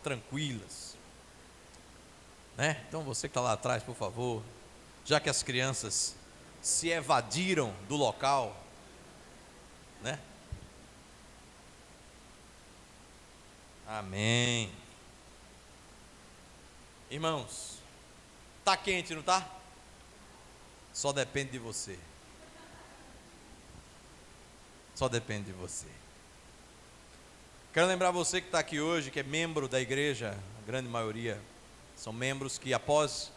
tranquilas, né? Então você que está lá atrás, por favor, já que as crianças se evadiram do local, né? Amém. Irmãos, tá quente, não tá? Só depende de você. Só depende de você. Quero lembrar você que está aqui hoje, que é membro da igreja, a grande maioria são membros, que após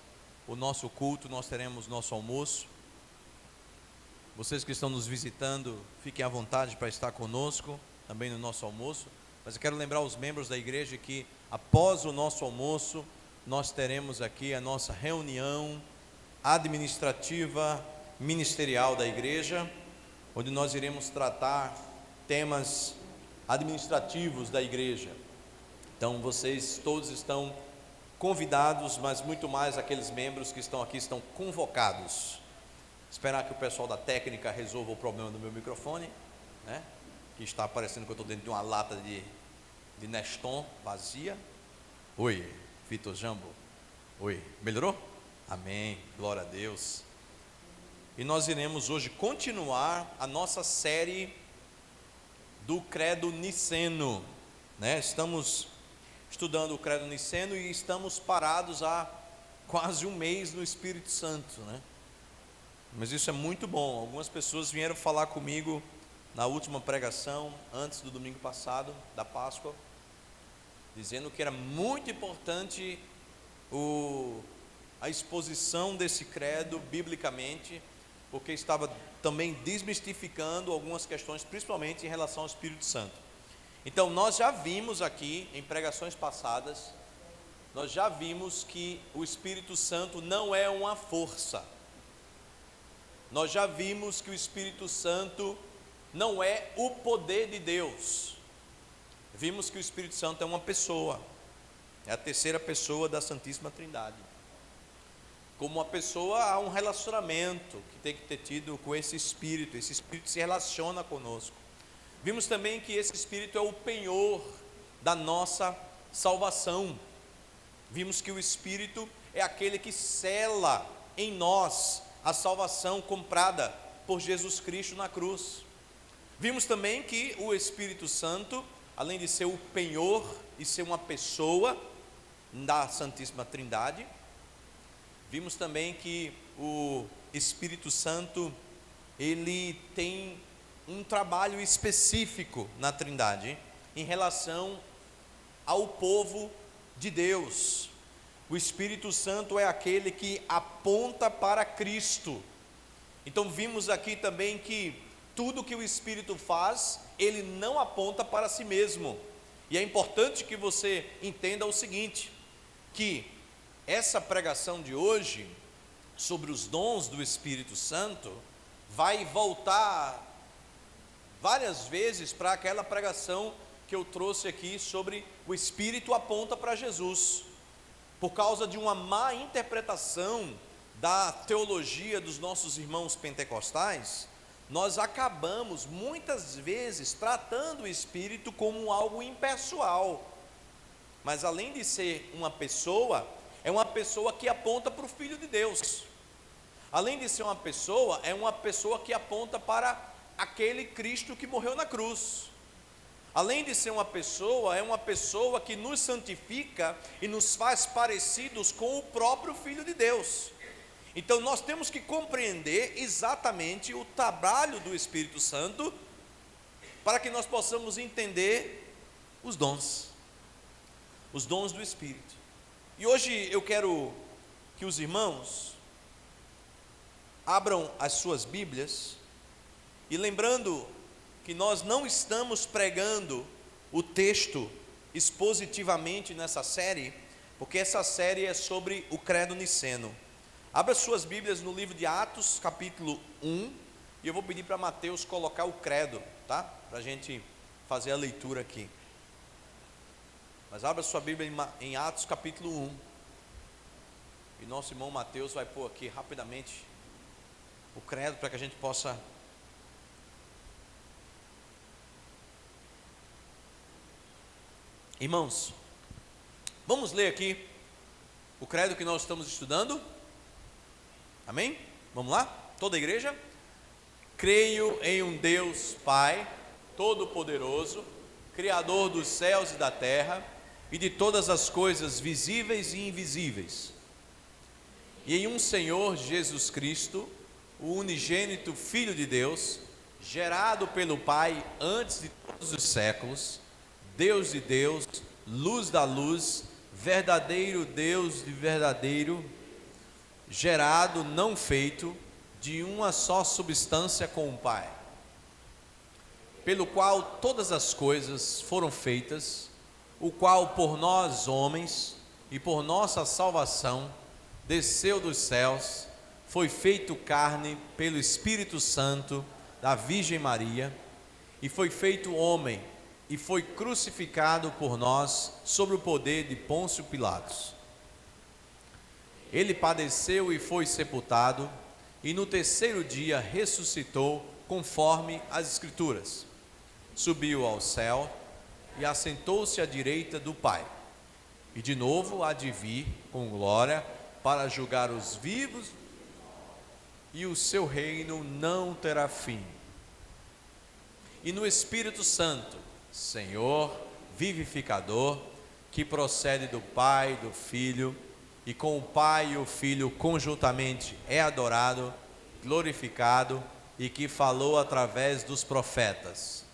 o nosso culto nós teremos nosso almoço. Vocês que estão nos visitando, fiquem à vontade para estar conosco também no nosso almoço. Mas eu quero lembrar os membros da igreja que após o nosso almoço nós teremos aqui a nossa reunião administrativa ministerial da igreja, onde nós iremos tratar temas administrativos da igreja. Então vocês todos estão convidados, mas muito mais aqueles membros que estão aqui estão convocados. Esperar que o pessoal da técnica resolva o problema do meu microfone, né? Que está parecendo que eu estou dentro de uma lata de Neston vazia. Oi, Vitor Jambo. Oi, melhorou? Amém, glória a Deus. E nós iremos hoje continuar a nossa série do Credo Niceno, né? Estamos estudando o Credo Niceno e estamos parados há quase um mês no Espírito Santo, né? Mas isso é muito bom. Algumas pessoas vieram falar comigo na última pregação, antes do domingo passado, da Páscoa, dizendo que era muito importante a exposição desse credo biblicamente, porque estava também desmistificando algumas questões, principalmente em relação ao Espírito Santo. Então nós já vimos aqui em pregações passadas, nós já vimos que o Espírito Santo não é uma força. Nós já vimos que o Espírito Santo não é o poder de Deus. Vimos que o Espírito Santo é uma pessoa, é a terceira pessoa da Santíssima Trindade. Como uma pessoa, há um relacionamento que tem que ter tido com esse Espírito se relaciona conosco. Vimos também que esse Espírito é o penhor da nossa salvação. Vimos que o Espírito é aquele que sela em nós a salvação comprada por Jesus Cristo na cruz. Vimos também que o Espírito Santo, além de ser o penhor e ser uma pessoa da Santíssima Trindade, vimos também que o Espírito Santo, ele tem um trabalho específico na Trindade em relação ao povo de Deus. O Espírito Santo é aquele que aponta para Cristo. Então vimos aqui também que tudo que o Espírito faz, ele não aponta para si mesmo. E é importante que você entenda o seguinte, que essa pregação de hoje, sobre os dons do Espírito Santo, vai voltar várias vezes para aquela pregação que eu trouxe aqui sobre o Espírito aponta para Jesus. Por causa de uma má interpretação da teologia dos nossos irmãos pentecostais, nós acabamos muitas vezes tratando o Espírito como algo impessoal. Mas além de ser uma pessoa, é uma pessoa que aponta para o Filho de Deus. Além de ser uma pessoa, é uma pessoa que aponta para aquele Cristo que morreu na cruz. Além de ser uma pessoa, é uma pessoa que nos santifica e nos faz parecidos com o próprio Filho de Deus. Então nós temos que compreender exatamente o trabalho do Espírito Santo, para que nós possamos entender os dons do Espírito. E hoje eu quero que os irmãos abram as suas Bíblias, e lembrando que nós não estamos pregando o texto expositivamente nessa série, porque essa série é sobre o Credo Niceno. Abra suas Bíblias no livro de Atos, capítulo 1, e eu vou pedir para Mateus colocar o credo, tá? Para a gente fazer a leitura aqui. Mas abra sua Bíblia em Atos, capítulo 1, e nosso irmão Mateus vai pôr aqui rapidamente o credo, para que a gente possa... Irmãos, Vamos ler aqui o credo que nós estamos estudando. Amém? Vamos lá? Toda a igreja? Creio em um Deus Pai, Todo-Poderoso, Criador dos céus e da terra, e de todas as coisas visíveis e invisíveis, e em um Senhor Jesus Cristo, o unigênito Filho de Deus, gerado pelo Pai antes de todos os séculos, Deus de Deus, luz da luz, verdadeiro Deus de verdadeiro, gerado, não feito, de uma só substância com o Pai, pelo qual todas as coisas foram feitas, o qual por nós homens e por nossa salvação desceu dos céus, foi feito carne pelo Espírito Santo da Virgem Maria, e foi feito homem, e foi crucificado por nós sob o poder de Pôncio Pilatos. Ele padeceu e foi sepultado, e no terceiro dia ressuscitou, conforme as Escrituras. Subiu ao céu e assentou-se à direita do Pai, e de novo há de vir com glória para julgar os vivos, e o seu reino não terá fim. E no Espírito Santo, Senhor vivificador, que procede do Pai e do Filho, e com o Pai e o Filho conjuntamente é adorado, glorificado, e que falou através dos profetas.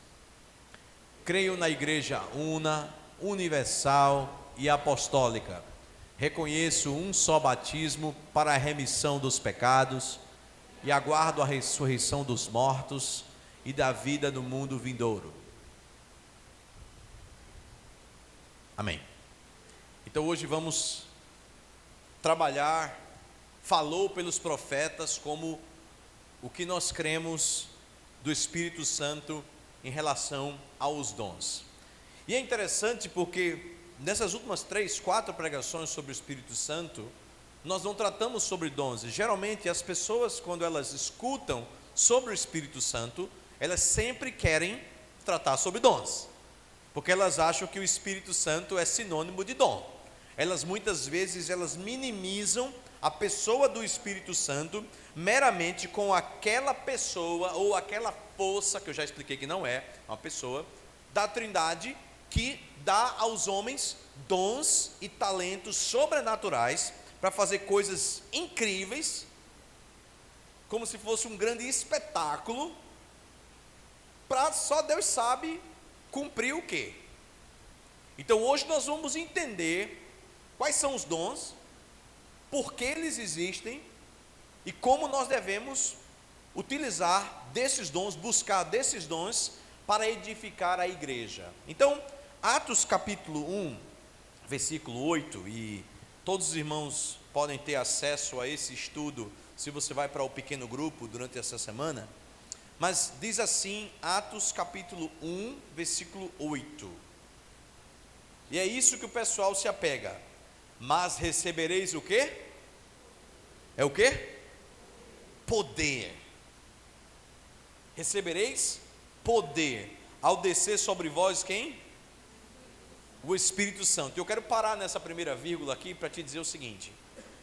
Creio na Igreja una, universal e apostólica. Reconheço um só batismo para a remissão dos pecados e aguardo a ressurreição dos mortos e da vida do mundo vindouro. Amém. Então hoje vamos trabalhar, falou pelos profetas, como o que nós cremos do Espírito Santo em relação aos dons. E é interessante porque nessas últimas 3, 4 pregações sobre o Espírito Santo, nós não tratamos sobre dons. E geralmente as pessoas, quando elas escutam sobre o Espírito Santo, elas sempre querem tratar sobre dons, porque elas acham que o Espírito Santo é sinônimo de dom. Elas muitas vezes minimizam a pessoa do Espírito Santo meramente com aquela pessoa ou aquela força, que eu já expliquei que não é uma pessoa, da Trindade, que dá aos homens dons e talentos sobrenaturais para fazer coisas incríveis, como se fosse um grande espetáculo, para só Deus sabe cumprir o quê. Então hoje nós vamos entender quais são os dons, por que eles existem e como nós devemos utilizar desses dons, buscar desses dons para edificar a igreja. Então, Atos capítulo 1, versículo 8, e todos os irmãos podem ter acesso a esse estudo se você vai para o pequeno grupo durante essa semana, mas diz assim, Atos capítulo 1, versículo 8, e é isso que o pessoal se apega: mas recebereis o quê? É o quê? Poder. Recebereis poder ao descer sobre vós quem? O Espírito Santo. Eu quero parar nessa primeira vírgula aqui para te dizer o seguinte: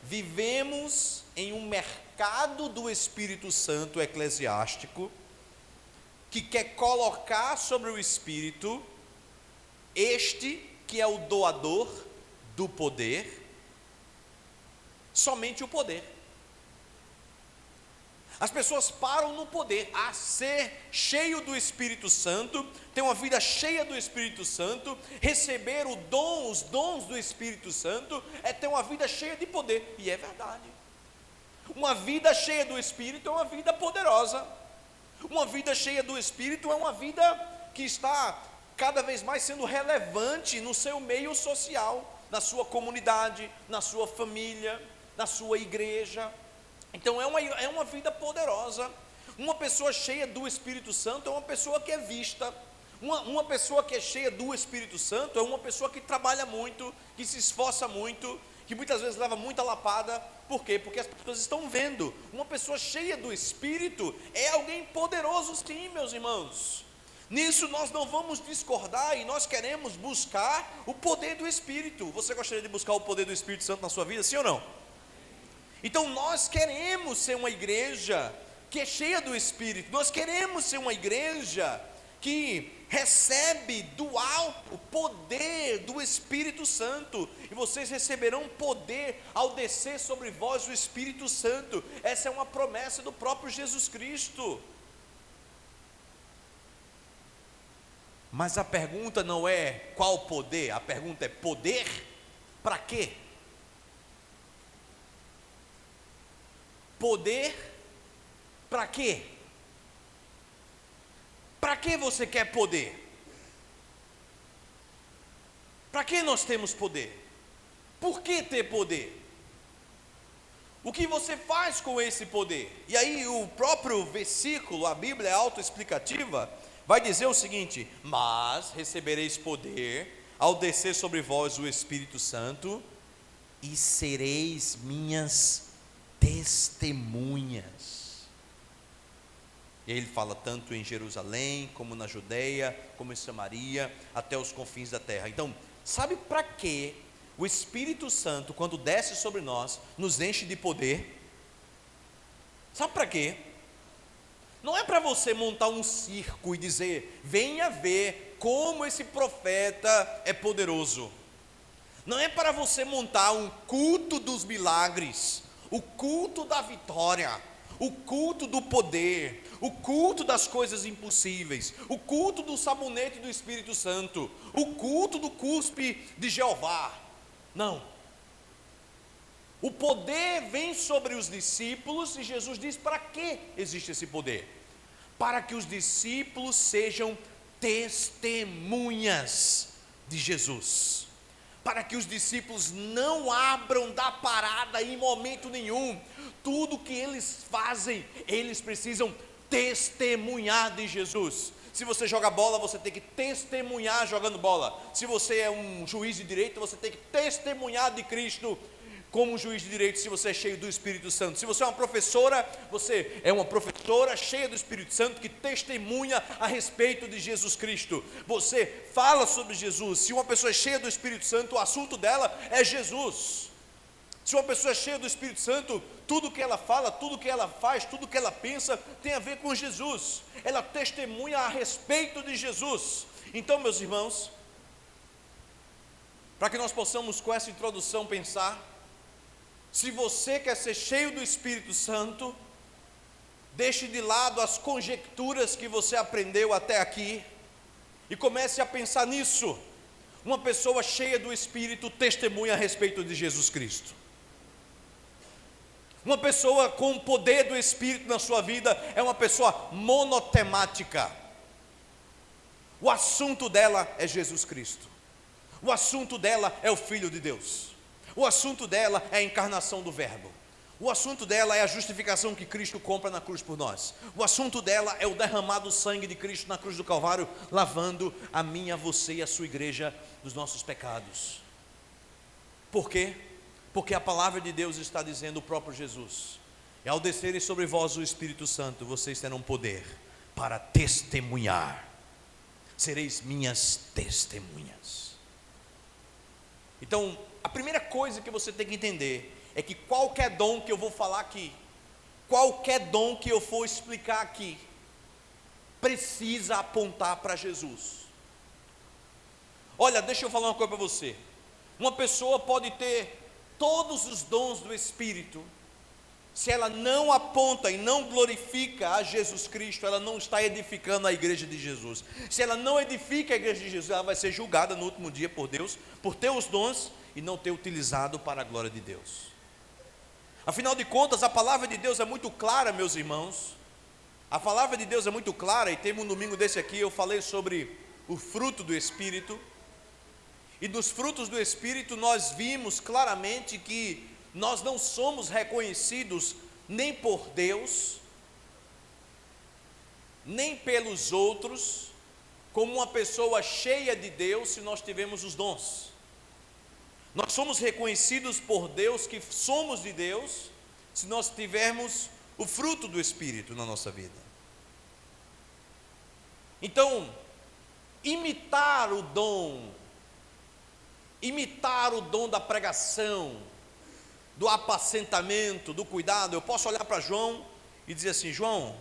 vivemos em um mercado do Espírito Santo eclesiástico que quer colocar sobre o Espírito este que é o doador do poder, somente o poder. As pessoas param no poder, a ser cheio do Espírito Santo, ter uma vida cheia do Espírito Santo, receber os dons do Espírito Santo, é ter uma vida cheia de poder, e é verdade. Uma vida cheia do Espírito é uma vida poderosa, uma vida cheia do Espírito é uma vida que está cada vez mais sendo relevante no seu meio social, na sua comunidade, na sua família, na sua igreja. Então é uma vida poderosa. Uma pessoa cheia do Espírito Santo é uma pessoa que é vista. Uma pessoa que é cheia do Espírito Santo é uma pessoa que trabalha muito, que se esforça muito, que muitas vezes leva muita lapada. Por quê? Porque as pessoas estão vendo. Uma pessoa cheia do Espírito é alguém poderoso, sim, meus irmãos. Nisso nós não vamos discordar e nós queremos buscar o poder do Espírito. Você gostaria de buscar o poder do Espírito Santo na sua vida, sim ou não? Então nós queremos ser uma igreja que é cheia do Espírito. Nós queremos ser uma igreja que recebe do alto o poder do Espírito Santo, e vocês receberão poder ao descer sobre vós o Espírito Santo. Essa é uma promessa do próprio Jesus Cristo. Mas a pergunta não é qual poder, a pergunta é poder para quê? Poder para quê? Para que você quer poder? Para que nós temos poder? Por que ter poder? O que você faz com esse poder? E aí o próprio versículo, a Bíblia é autoexplicativa, vai dizer o seguinte: mas recebereis poder ao descer sobre vós o Espírito Santo, e sereis minhas testemunhas. E ele fala tanto em Jerusalém, como na Judeia, como em Samaria, até os confins da terra. Então, sabe para que o Espírito Santo, quando desce sobre nós, nos enche de poder? Sabe para quê? Não é para você montar um circo e dizer: venha ver como esse profeta é poderoso. Não é para você montar um culto dos milagres, o culto da vitória, o culto do poder, o culto das coisas impossíveis, o culto do sabonete do Espírito Santo, o culto do cuspe de Jeová. Não. O poder vem sobre os discípulos, e Jesus diz: para que existe esse poder? Para que os discípulos sejam testemunhas de Jesus, para que os discípulos não abram da parada em momento nenhum. Tudo que eles fazem, eles precisam testemunhar de Jesus. Se você joga bola, você tem que testemunhar jogando bola. Se você é um juiz de direito, você tem que testemunhar de Cristo como um juiz de direito, se você é cheio do Espírito Santo. Se você é uma professora, você é uma professora cheia do Espírito Santo, que testemunha a respeito de Jesus Cristo. Você fala sobre Jesus. Se uma pessoa é cheia do Espírito Santo, o assunto dela é Jesus. Se uma pessoa é cheia do Espírito Santo, tudo que ela fala, tudo que ela faz, tudo que ela pensa, tem a ver com Jesus. Ela testemunha a respeito de Jesus. Então, meus irmãos, para que nós possamos com essa introdução pensar, se você quer ser cheio do Espírito Santo, deixe de lado as conjecturas que você aprendeu até aqui e comece a pensar nisso. Uma pessoa cheia do Espírito testemunha a respeito de Jesus Cristo. Uma pessoa com o poder do Espírito na sua vida é uma pessoa monotemática. O assunto dela é Jesus Cristo. O assunto dela é o Filho de Deus. O assunto dela é a encarnação do Verbo. O assunto dela é a justificação que Cristo compra na cruz por nós. O assunto dela é o derramado sangue de Cristo na cruz do Calvário, lavando a minha, a você e a sua igreja dos nossos pecados. Por quê? Porque a palavra de Deus está dizendo, o próprio Jesus: e ao descerem sobre vós o Espírito Santo, vocês terão poder para testemunhar. Sereis minhas testemunhas. Então, a primeira coisa que você tem que entender é que qualquer dom que eu vou falar aqui, qualquer dom que eu for explicar aqui, precisa apontar para Jesus. Olha, deixa eu falar uma coisa para você. Uma pessoa pode ter todos os dons do Espírito, se ela não aponta e não glorifica a Jesus Cristo, ela não está edificando a igreja de Jesus. Se ela não edifica a igreja de Jesus, ela vai ser julgada no último dia por Deus, por ter os dons e não ter utilizado para a glória de Deus. Afinal de contas, a palavra de Deus é muito clara, meus irmãos. A palavra de Deus é muito clara, e teve um domingo desse aqui, eu falei sobre o fruto do Espírito. E dos frutos do Espírito nós vimos claramente que nós não somos reconhecidos nem por Deus, nem pelos outros, como uma pessoa cheia de Deus, se nós tivermos os dons. Nós somos reconhecidos por Deus que somos de Deus, se nós tivermos o fruto do Espírito na nossa vida. Então, imitar o dom da pregação, do apacentamento, do cuidado. Eu posso olhar para João e dizer assim: João,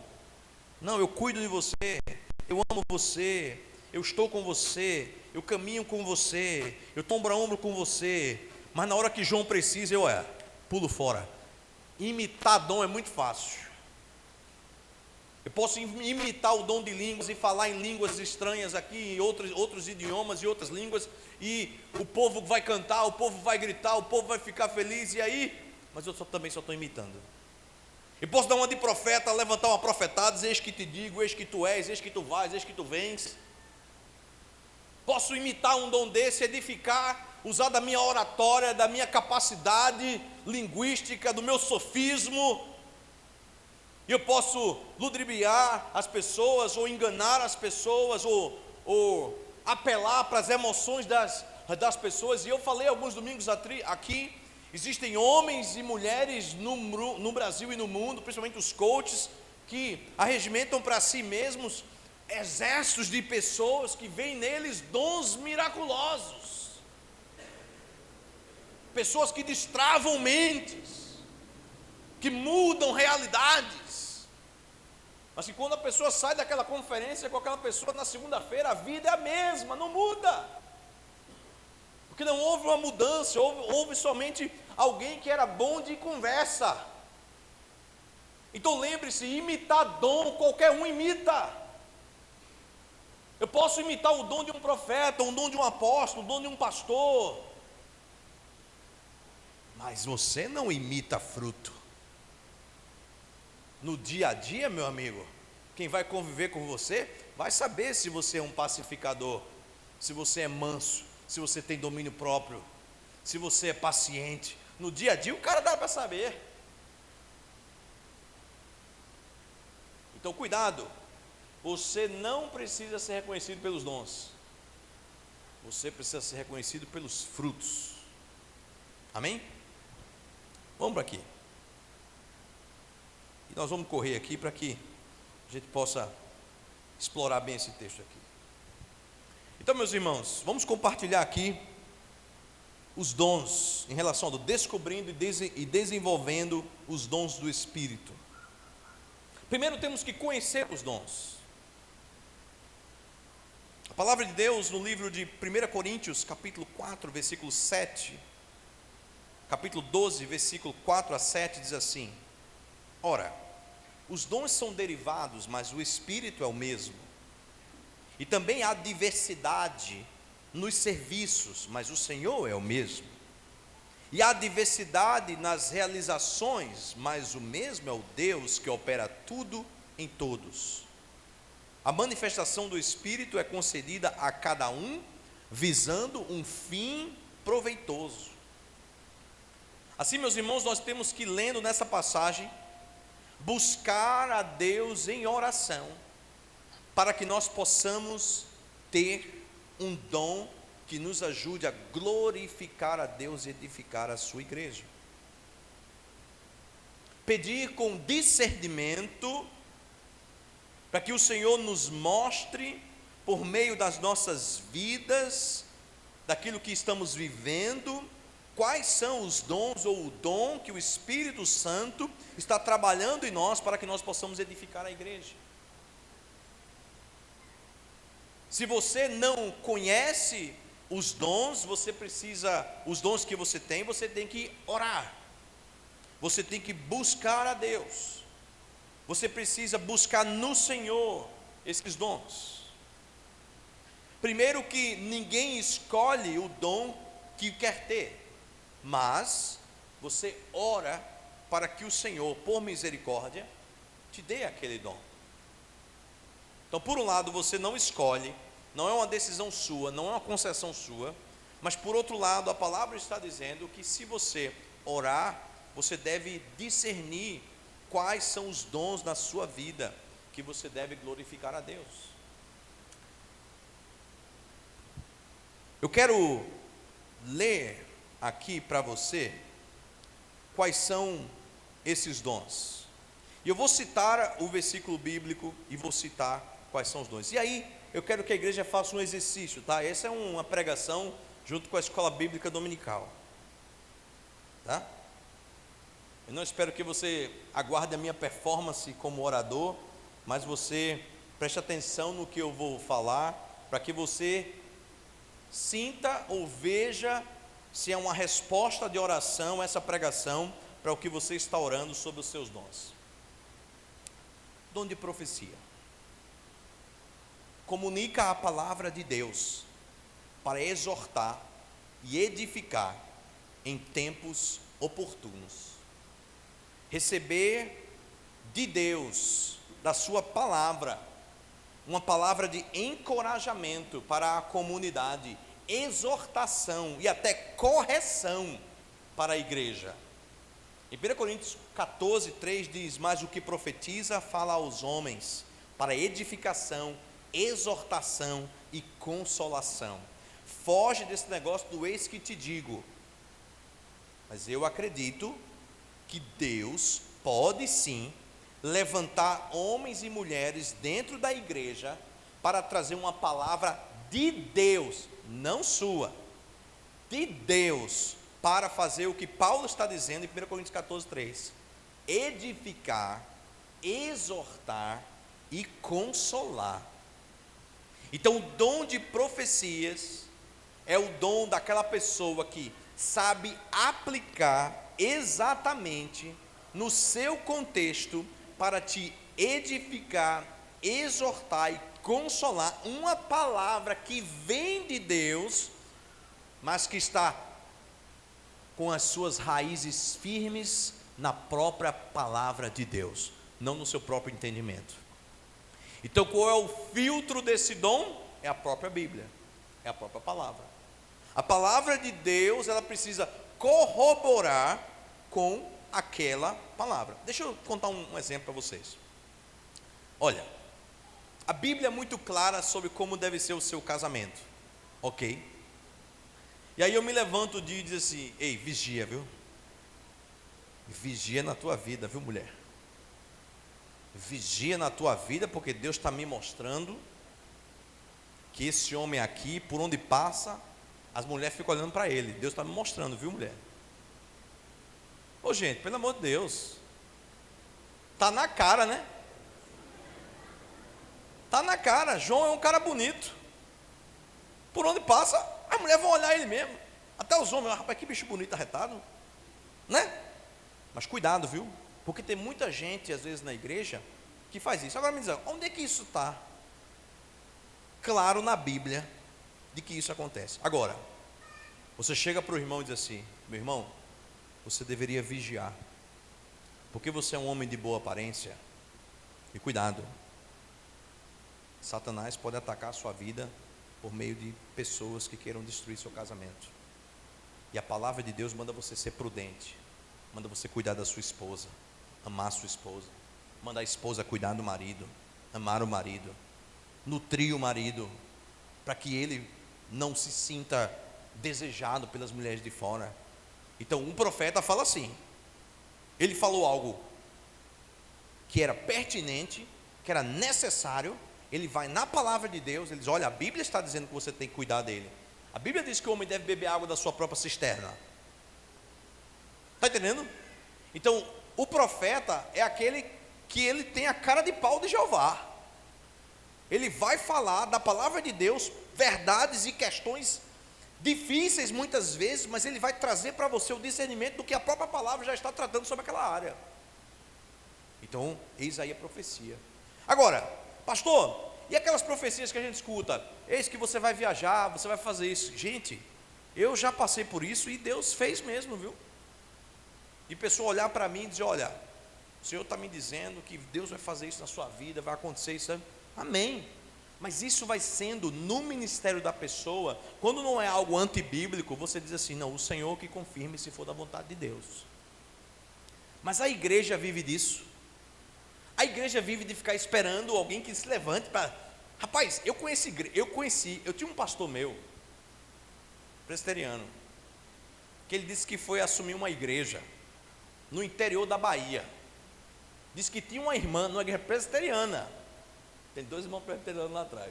não, eu cuido de você, eu amo você, eu estou com você, eu caminho com você, eu tô ombro a ombro com você. Mas na hora que João precisa, eu pulo fora. Imitar dom é muito fácil. Eu posso imitar o dom de línguas e falar em línguas estranhas aqui, em outros idiomas e outras línguas, e o povo vai cantar, o povo vai gritar, o povo vai ficar feliz, e aí? Mas eu também só estou imitando. Eu posso dar uma de profeta, levantar uma profetada, dizer: eis que te digo, eis que tu és, eis que tu vais, eis que tu vens. Posso imitar um dom desse, edificar, usar da minha oratória, da minha capacidade linguística, do meu sofismo. E eu posso ludibriar as pessoas, ou enganar as pessoas, ou apelar para as emoções das pessoas. E eu falei alguns domingos aqui, existem homens e mulheres no Brasil e no mundo, principalmente os coaches, que arregimentam para si mesmos exércitos de pessoas que veem neles dons miraculosos, pessoas que destravam mentes, que mudam realidades. Mas que quando a pessoa sai daquela conferência com aquela pessoa na segunda-feira, a vida é a mesma, não muda, porque não houve uma mudança, houve somente alguém que era bom de conversa. Então lembre-se, imitar dom, qualquer um imita. Eu posso imitar o dom de um profeta, o dom de um apóstolo, o dom de um pastor, mas você não imita fruto. No dia a dia, meu amigo, quem vai conviver com você vai saber se você é um pacificador, se você é manso, se você tem domínio próprio, se você é paciente. No dia a dia o cara dá para saber. Então cuidado, você não precisa ser reconhecido pelos dons, você precisa ser reconhecido pelos frutos. Amém? Vamos para aqui. E nós vamos correr aqui para que a gente possa explorar bem esse texto aqui. Então, meus irmãos, vamos compartilhar aqui os dons em relação ao descobrindo e desenvolvendo os dons do Espírito. Primeiro temos que conhecer os dons. A palavra de Deus no livro de 1 Coríntios, capítulo 4, versículo 7, capítulo 12, versículo 4 a 7, diz assim: ora, os dons são derivados, mas o Espírito é o mesmo. E também há diversidade nos serviços, mas o Senhor é o mesmo. E há diversidade nas realizações, mas o mesmo é o Deus que opera tudo em todos. A manifestação do Espírito é concedida a cada um, visando um fim proveitoso. Assim, meus irmãos, nós temos que, lendo nessa passagem, buscar a Deus em oração, para que nós possamos ter um dom que nos ajude a glorificar a Deus e edificar a sua igreja. Pedir com discernimento, para que o Senhor nos mostre, por meio das nossas vidas, daquilo que estamos vivendo, quais são os dons ou o dom que o Espírito Santo está trabalhando em nós para que nós possamos edificar a igreja. Se você não conhece os dons, os dons que você tem que orar. Você tem que buscar a Deus. Você precisa buscar no Senhor esses dons. Primeiro, que ninguém escolhe o dom que quer ter, mas você ora para que o Senhor, por misericórdia, te dê aquele dom. Então, por um lado, você não escolhe, não é uma decisão sua, não é uma concessão sua, mas por outro lado, a palavra está dizendo que se você orar, você deve discernir quais são os dons na sua vida que você deve glorificar a Deus. Eu quero ler aqui para você quais são esses dons. E eu vou citar o versículo bíblico e vou citar quais são os dons. E aí, eu quero que a igreja faça um exercício, tá? Essa é uma pregação junto com a escola bíblica dominical, tá? Eu não espero que você aguarde a minha performance como orador, mas você preste atenção no que eu vou falar, para que você sinta ou veja se é uma resposta de oração essa pregação para o que você está orando sobre os seus dons. Dom de profecia. Comunica a palavra de Deus para exortar e edificar em tempos oportunos. Receber de Deus, da sua palavra, uma palavra de encorajamento para a comunidade, exortação e até correção para a igreja. Em 1 Coríntios 14, 3 diz: mas o que profetiza fala aos homens para edificação, exortação e consolação. Foge desse negócio do eis que te digo. Mas eu acredito que Deus pode sim levantar homens e mulheres dentro da igreja para trazer uma palavra de Deus, não sua, de Deus, para fazer o que Paulo está dizendo em 1 Coríntios 14, 3: edificar, exortar e consolar. Então, o dom de profecias é o dom daquela pessoa que sabe aplicar exatamente no seu contexto para te edificar, exortar e consolar uma palavra que vem de Deus, mas que está com as suas raízes firmes na própria palavra de Deus, não no seu próprio entendimento. Então, qual é o filtro desse dom? É a própria Bíblia, é a própria palavra. A palavra de Deus, ela precisa corroborar com aquela palavra. Deixa eu contar um exemplo para vocês. Olha, a Bíblia é muito clara sobre como deve ser o seu casamento, ok? E aí eu me levanto um dia e digo assim: ei, vigia, viu? Vigia na tua vida, viu, mulher? Vigia na tua vida, porque Deus está me mostrando que esse homem aqui, por onde passa, as mulheres ficam olhando para ele. Deus está me mostrando, viu, mulher? Ô gente, pelo amor de Deus, está na cara, né? Está na cara. João é um cara bonito. Por onde passa, as mulheres vão olhar ele mesmo. Até os homens: rapaz, que bicho bonito, arretado, né? Mas cuidado, viu? Porque tem muita gente, às vezes, na igreja, que faz isso. Agora me diz, onde é que isso está claro na Bíblia de que isso acontece? Agora, você chega para o irmão e diz assim: meu irmão, você deveria vigiar, porque você é um homem de boa aparência. E cuidado, Satanás pode atacar a sua vida por meio de pessoas que queiram destruir seu casamento. E a palavra de Deus manda você ser prudente, manda você cuidar da sua esposa, amar a sua esposa, manda a esposa cuidar do marido, amar o marido, nutrir o marido, para que ele não se sinta desejado pelas mulheres de fora. Então, um profeta fala assim, ele falou algo que era pertinente, que era necessário. Ele vai na palavra de Deus, ele diz: olha, a Bíblia está dizendo que você tem que cuidar dele. A Bíblia diz que o homem deve beber água da sua própria cisterna. Está entendendo? Então, o profeta é aquele que ele tem a cara de pau de Jeová. Ele vai falar da palavra de Deus, verdades e questões difíceis muitas vezes, mas ele vai trazer para você o discernimento do que a própria palavra já está tratando sobre aquela área. Então, eis aí a profecia. Agora, pastor, e aquelas profecias que a gente escuta? Eis que você vai viajar, você vai fazer isso. Gente, eu já passei por isso e Deus fez mesmo, viu? E pessoa olhar para mim e dizer: olha, o Senhor está me dizendo que Deus vai fazer isso na sua vida, vai acontecer isso. Amém. Mas isso vai sendo no ministério da pessoa. Quando não é algo antibíblico, você diz assim: não, o Senhor que confirme, se for da vontade de Deus. Mas a igreja vive disso. A igreja vive de ficar esperando alguém que se levante para... Rapaz, eu tinha um pastor meu, presbiteriano, que ele disse que foi assumir uma igreja no interior da Bahia. Disse que tinha uma irmã numa igreja presbiteriana. Tem 2 irmãos presbiterianos lá atrás.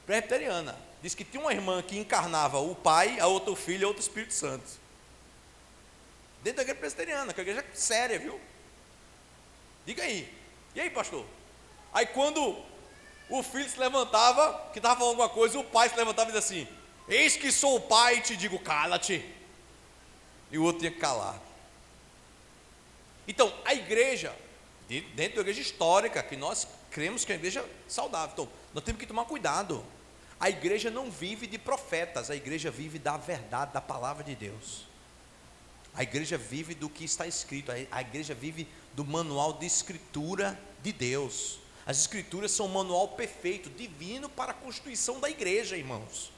presbiteriana. Diz que tinha uma irmã que encarnava o Pai, a outra o Filho e a outra o Espírito Santo. Dentro da igreja presbiteriana, que é uma igreja séria, viu? Diga aí. E aí, pastor? Aí quando o filho se levantava, que estava falando alguma coisa, o pai se levantava e dizia assim: eis que sou o pai e te digo, cala-te. E o outro tinha que calar. Então, a igreja, dentro da igreja histórica, que nós cremos que é uma igreja saudável, então, nós temos que tomar cuidado. A igreja não vive de profetas, a igreja vive da verdade, da palavra de Deus. A igreja vive do que está escrito, a igreja vive do manual de escritura de Deus. As escrituras são um manual perfeito, divino para a constituição da igreja, irmãos.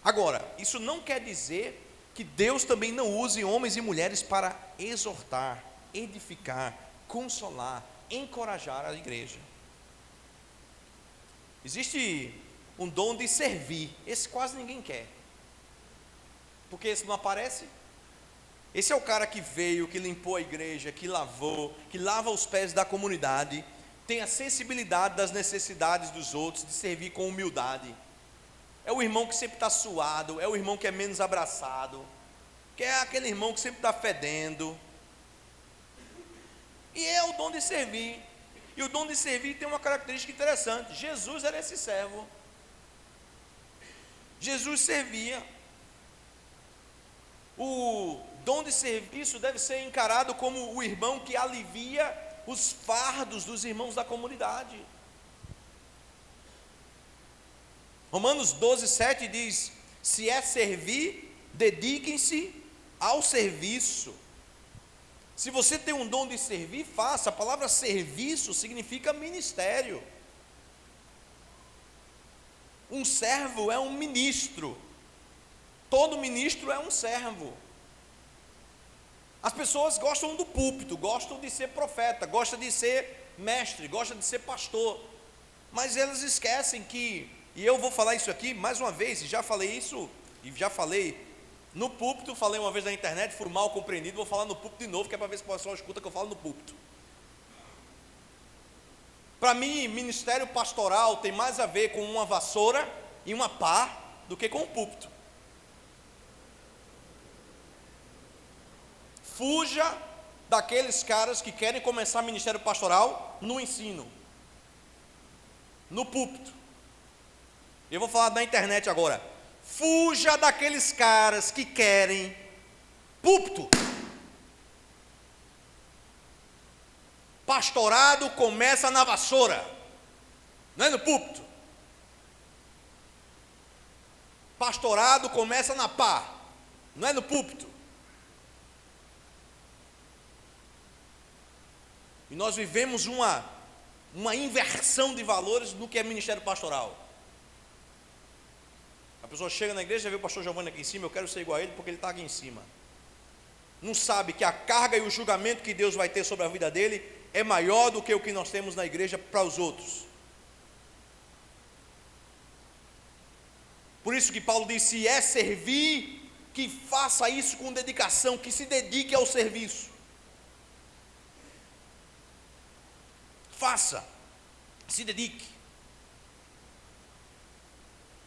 Agora, isso não quer dizer que Deus também não use homens e mulheres para exortar, edificar, consolar, encorajar a igreja. Existe um dom de servir, esse quase ninguém quer, porque esse não aparece. Esse é o cara que veio, que limpou a igreja, que lavou, que lava os pés da comunidade, tem a sensibilidade das necessidades dos outros, de servir com humildade. É o irmão que sempre está suado, é o irmão que é menos abraçado, que é aquele irmão que sempre está fedendo. E é o dom de servir. E o dom de servir tem uma característica interessante. Jesus era esse servo. Jesus servia. O dom de serviço deve ser encarado como o irmão que alivia os fardos dos irmãos da comunidade. Romanos 12:7 diz: se é servir, dediquem-se ao serviço. Se você tem um dom de servir, faça. A palavra serviço significa ministério. Um servo é um ministro. Todo ministro é um servo. As pessoas gostam do púlpito, gostam de ser profeta, gostam de ser mestre, gostam de ser pastor, mas elas esquecem que, e eu vou falar isso aqui mais uma vez, e já falei isso, e já falei no púlpito, falei uma vez na internet, fui mal compreendido, vou falar no púlpito de novo, que é para ver se o pessoal escuta que eu falo no púlpito. Para mim, ministério pastoral tem mais a ver com uma vassoura e uma pá do que com o púlpito. Fuja daqueles caras que querem começar ministério pastoral no ensino, no púlpito. Eu vou falar da internet agora. Fuja daqueles caras que querem púlpito. Pastorado começa na vassoura, não é no púlpito. Pastorado começa na pá, não é no púlpito. E nós vivemos uma inversão de valores no que é ministério pastoral. A pessoa chega na igreja, vê o pastor Giovanni aqui em cima, eu quero ser igual a ele porque ele está aqui em cima. Não sabe que a carga e o julgamento que Deus vai ter sobre a vida dele é maior do que o que nós temos na igreja para os outros. Por isso que Paulo diz: se é servir, que faça isso com dedicação, que se dedique ao serviço. Faça, se dedique.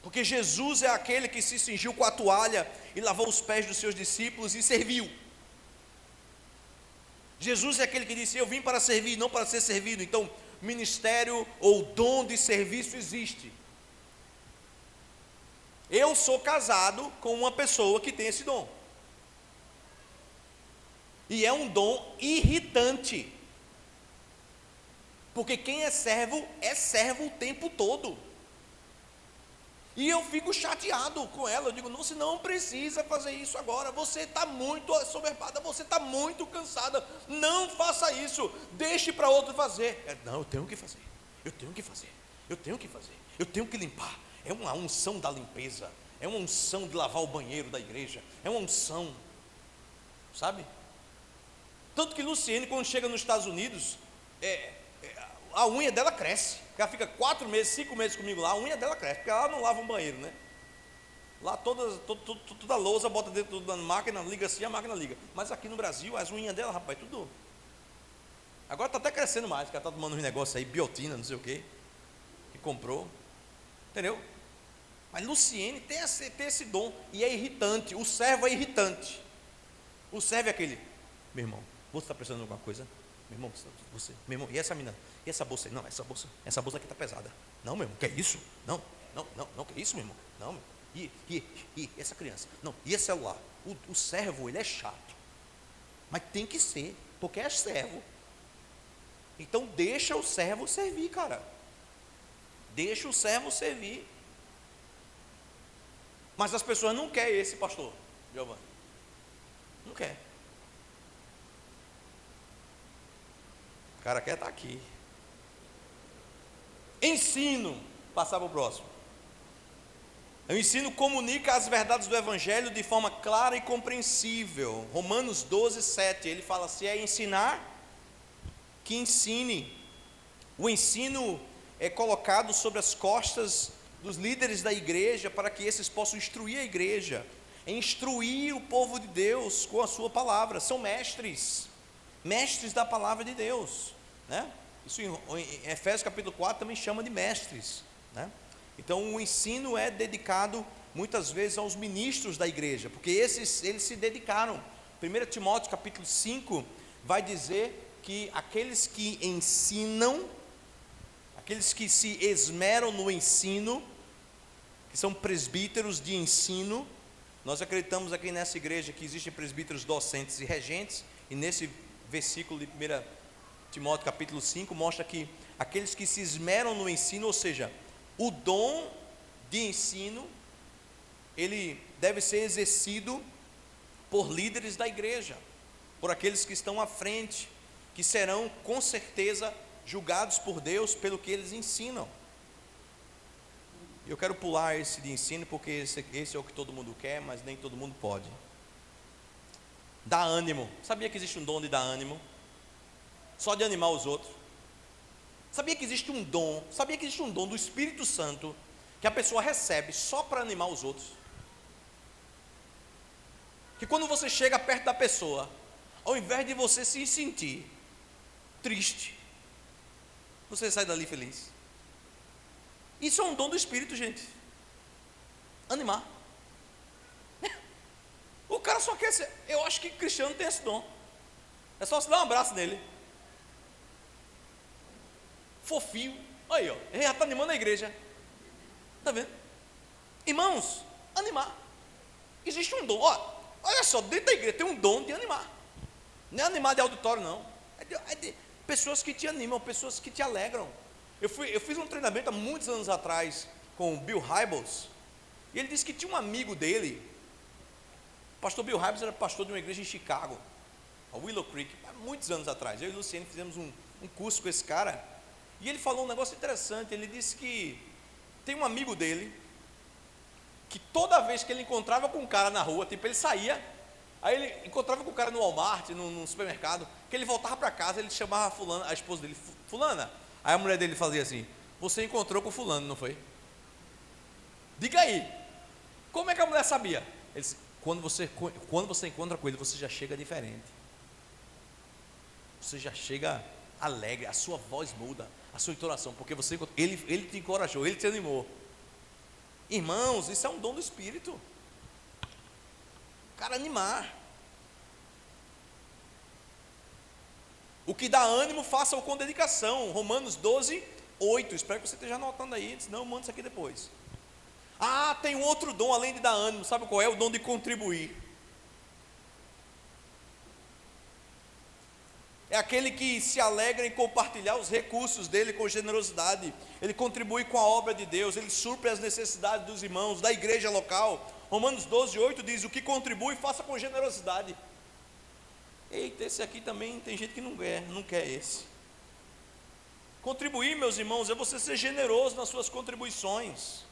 Porque Jesus é aquele que se cingiu com a toalha e lavou os pés dos seus discípulos e serviu. Jesus é aquele que disse: eu vim para servir, não para ser servido. Então, ministério ou dom de serviço existe. Eu sou casado com uma pessoa que tem esse dom. E é um dom irritante. Porque quem é servo o tempo todo. E eu fico chateado com ela. Eu digo: não, você não precisa fazer isso agora. Você está muito assoberbada, você está muito cansada. Não faça isso. Deixe para outro fazer. Não, eu tenho que fazer. Eu tenho que fazer. Eu tenho que fazer. Eu tenho que limpar. É uma unção da limpeza. É uma unção de lavar o banheiro da igreja. É uma unção. Sabe? Tanto que Luciene, quando chega nos Estados Unidos, a unha dela cresce. Ela fica 4 meses, 5 meses comigo lá, a unha dela cresce, porque ela não lava um banheiro, né? Lá toda a louça, bota dentro da máquina, liga assim, a máquina liga. Mas aqui no Brasil, as unhas dela, rapaz, tudo. Agora está até crescendo mais, porque ela está tomando uns negócios aí, biotina, não sei o quê, que comprou. entendeu? Mas Luciene tem esse dom, e é irritante. O servo é irritante. O servo é aquele: meu irmão, você está precisando de alguma coisa? Meu irmão, meu irmão, e essa menina? E essa bolsa aí? Não, essa bolsa aqui está pesada. Não, meu irmão, que é isso? Não, que é isso, meu irmão? Não, meu irmão. E essa criança? Não, e esse celular? O servo, ele é chato. Mas tem que ser, porque é servo. Então deixa o servo servir, cara. Deixa o servo servir. Mas as pessoas não querem esse pastor, Giovanni. Não quer. O cara quer estar aqui. Ensino. Passar para o próximo. O ensino comunica as verdades do Evangelho de forma clara e compreensível. Romanos 12, 7. Ele fala: se é ensinar, que ensine. O ensino é colocado sobre as costas dos líderes da igreja, para que esses possam instruir a igreja, instruir o povo de Deus com a sua palavra. São mestres da palavra de Deus, né? Isso em Efésios capítulo 4 também chama de mestres, né? Então o ensino é dedicado muitas vezes aos ministros da igreja, porque eles se dedicaram. 1 Timóteo capítulo 5 vai dizer que aqueles que ensinam, aqueles que se esmeram no ensino, que são presbíteros de ensino. Nós acreditamos aqui nessa igreja que existem presbíteros docentes e regentes, e nesse versículo de 1 Timóteo capítulo 5 mostra que aqueles que se esmeram no ensino, ou seja, o dom de ensino, ele deve ser exercido por líderes da igreja, por aqueles que estão à frente, que serão com certeza julgados por Deus pelo que eles ensinam. Eu quero pular esse de ensino, porque esse é o que todo mundo quer, mas nem todo mundo pode. Dá ânimo. Sabia que existe um dom de dar ânimo? Só de animar os outros. Sabia que existe um dom do Espírito Santo, que a pessoa recebe só para animar os outros? Que quando você chega perto da pessoa, ao invés de você se sentir triste, você sai dali feliz. Isso é um dom do Espírito, gente. Animar. O cara só quer ser. Eu acho que cristiano tem esse dom. É só se dar um abraço nele. Fofinho. Aí, ó. Ele já está animando a igreja. Está vendo? Irmãos, animar. Existe um dom. Olha só, dentro da igreja tem um dom de animar. Não é animar de auditório, não. É de pessoas que te animam, pessoas que te alegram. Eu fiz um treinamento há muitos anos atrás com o Bill Hybels, e ele disse que tinha um amigo dele. O pastor Bill Hybels era pastor de uma igreja em Chicago, a Willow Creek, há muitos anos atrás. Eu e o Luciene fizemos um curso com esse cara, e ele falou um negócio interessante. Ele disse que tem um amigo dele, que toda vez que ele encontrava com um cara na rua, tipo, ele saía, aí ele encontrava com o cara no Walmart, no supermercado, que ele voltava para casa, ele chamava a esposa dele: fulana. Aí a mulher dele fazia assim: você encontrou com fulano, não foi? Diga aí, como é que a mulher sabia? Ele disse: quando você encontra com ele, você já chega diferente. Você já chega alegre, a sua voz muda, a sua entonação, porque ele te encorajou, ele te animou. Irmãos, isso é um dom do Espírito. O cara animar. O que dá ânimo, faça-o com dedicação. Romanos 12, 8. Espero que você esteja anotando aí, senão eu mando isso aqui depois. Tem um outro dom além de dar ânimo. Sabe qual é? O dom de contribuir. É aquele que se alegra em compartilhar os recursos dele com generosidade. Ele contribui com a obra de Deus, ele supre as necessidades dos irmãos, da igreja local. Romanos 12, 8 diz: o que contribui, faça com generosidade. Eita, esse aqui também tem gente que não quer esse. Contribuir, meus irmãos, é você ser generoso nas suas contribuições.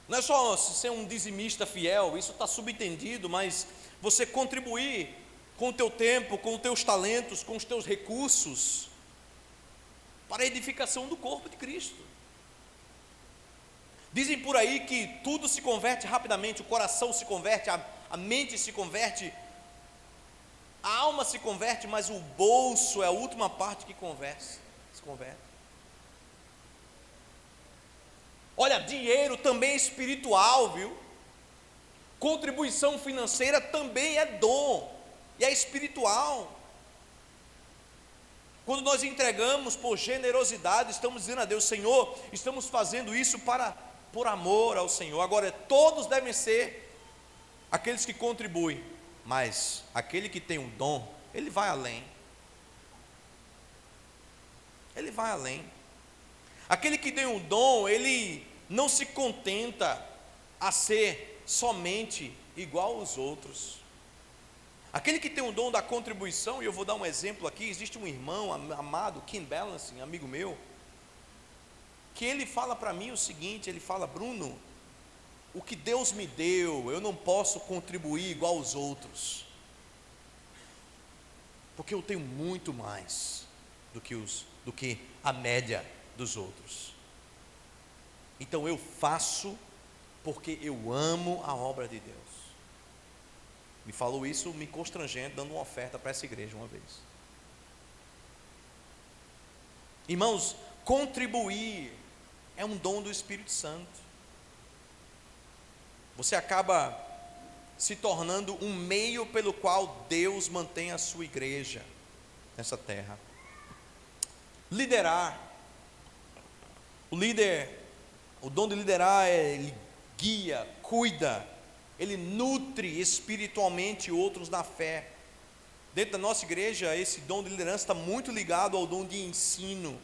Não é só ser um dizimista fiel, isso está subentendido, mas você contribuir com o teu tempo, com os teus talentos, com os teus recursos, para a edificação do corpo de Cristo. Dizem por aí que tudo se converte rapidamente, o coração se converte, a mente se converte, a alma se converte, mas o bolso é a última parte que se converte. Olha, dinheiro também é espiritual, viu? Contribuição financeira também é dom e é espiritual. Quando nós entregamos por generosidade, estamos dizendo a Deus: Senhor, estamos fazendo isso por amor ao Senhor. Agora, todos devem ser aqueles que contribuem, mas aquele que tem um dom, ele vai além. Ele vai além. Aquele que tem um dom, ele não se contenta a ser somente igual aos outros. Aquele que tem um dom da contribuição, e eu vou dar um exemplo aqui, existe um irmão amado, Kim Balancing, amigo meu, que ele fala para mim o seguinte, ele fala: Bruno, o que Deus me deu, eu não posso contribuir igual aos outros, porque eu tenho muito mais do que a média dos outros. Então eu faço porque eu amo a obra de Deus. Me falou isso me constrangendo, dando uma oferta para essa igreja uma vez. Irmãos, contribuir é um dom do Espírito Santo. Você acaba se tornando um meio pelo qual Deus mantém a sua igreja nessa terra. Liderar. O dom de liderar ele guia, cuida, ele nutre espiritualmente outros na fé. Dentro da nossa igreja, esse dom de liderança está muito ligado ao dom de ensino,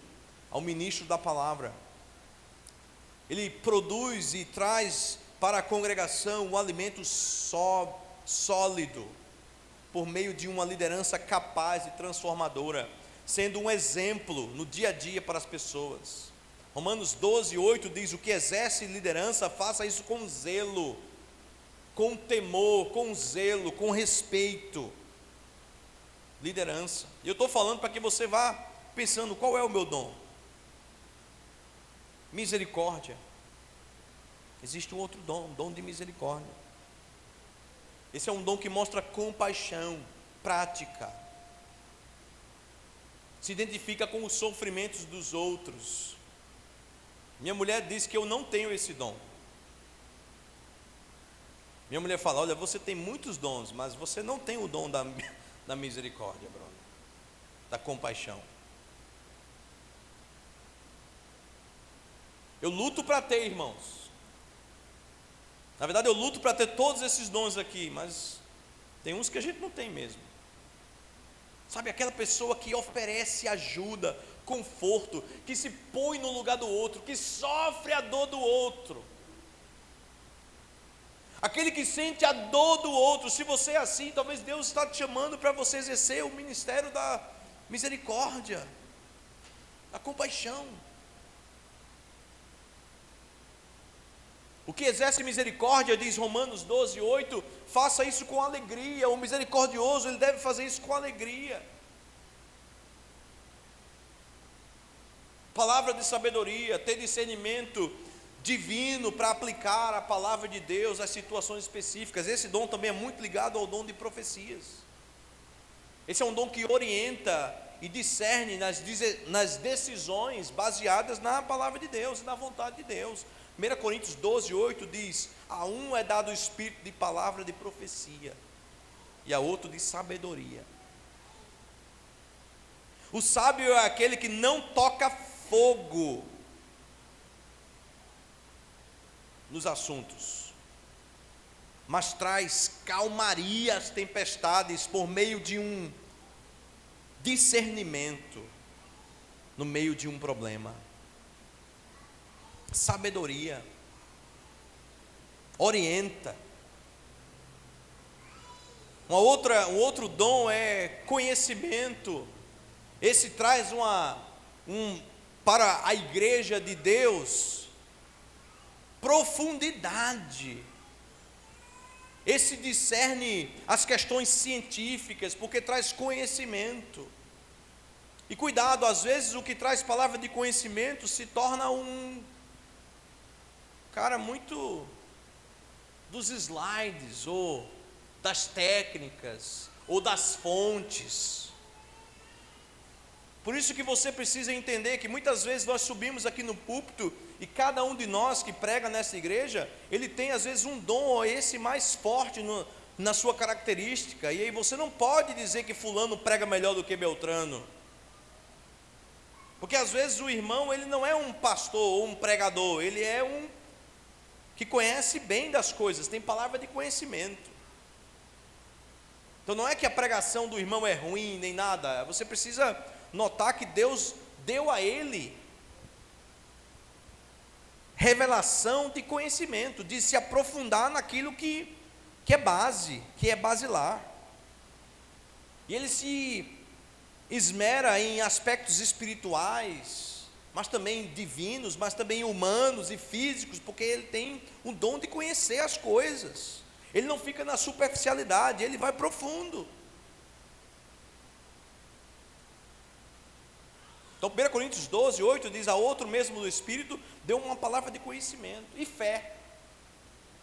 ao ministro da palavra. Ele produz e traz para a congregação um alimento sólido, por meio de uma liderança capaz e transformadora, sendo um exemplo no dia a dia para as pessoas. Romanos 12:8 diz: o que exerce liderança, faça isso com zelo, com temor, com zelo, com respeito. Liderança. E eu estou falando para que você vá pensando: qual é o meu dom? Misericórdia. Existe um outro dom, dom de misericórdia. Esse é um dom que mostra compaixão, prática, se identifica com os sofrimentos dos outros. Minha mulher diz que eu não tenho esse dom. Minha mulher fala: olha, você tem muitos dons, mas você não tem o dom da misericórdia, Bruno, da compaixão. Eu luto para ter, irmãos. Na verdade, eu luto para ter todos esses dons aqui, mas tem uns que a gente não tem mesmo. Sabe, aquela pessoa que oferece ajuda, conforto, que se põe no lugar do outro, que sofre a dor do outro. Aquele que sente a dor do outro. Se você é assim, talvez Deus está te chamando para você exercer o ministério da misericórdia, da compaixão. O que exerce misericórdia, diz Romanos 12:8, faça isso com alegria. O misericordioso, ele deve fazer isso com alegria. Palavra de sabedoria, ter discernimento divino para aplicar a palavra de Deus às situações específicas. Esse dom também é muito ligado ao dom de profecias. Esse é um dom que orienta e discerne nas decisões baseadas na palavra de Deus e na vontade de Deus. 1 Coríntios 12:8 diz: a um é dado o espírito de palavra de profecia, e a outro de sabedoria. O sábio é aquele que não toca fogo nos assuntos, mas traz calmaria às tempestades por meio de um discernimento no meio de um problema. Sabedoria orienta. Um outro dom é conhecimento. Esse traz para a igreja de Deus profundidade. Esse discerne as questões científicas, porque traz conhecimento. E cuidado, às vezes o que traz palavra de conhecimento se torna um cara muito dos slides, ou das técnicas, ou das fontes. Por isso que você precisa entender que muitas vezes nós subimos aqui no púlpito e cada um de nós que prega nessa igreja, ele tem às vezes um dom ou esse mais forte na sua característica, e aí você não pode dizer que fulano prega melhor do que Beltrano, porque às vezes o irmão, ele não é um pastor ou um pregador, ele é um que conhece bem das coisas, tem palavra de conhecimento. Então não é que a pregação do irmão é ruim nem nada, você precisa notar que Deus deu a ele revelação de conhecimento, de se aprofundar naquilo que é base, que é basilar. E ele se esmera em aspectos espirituais, mas também divinos, mas também humanos e físicos, porque ele tem um dom de conhecer as coisas. Ele não fica na superficialidade, ele vai profundo. Então 1 Coríntios 12, 8 diz: a outro mesmo do Espírito deu uma palavra de conhecimento e fé.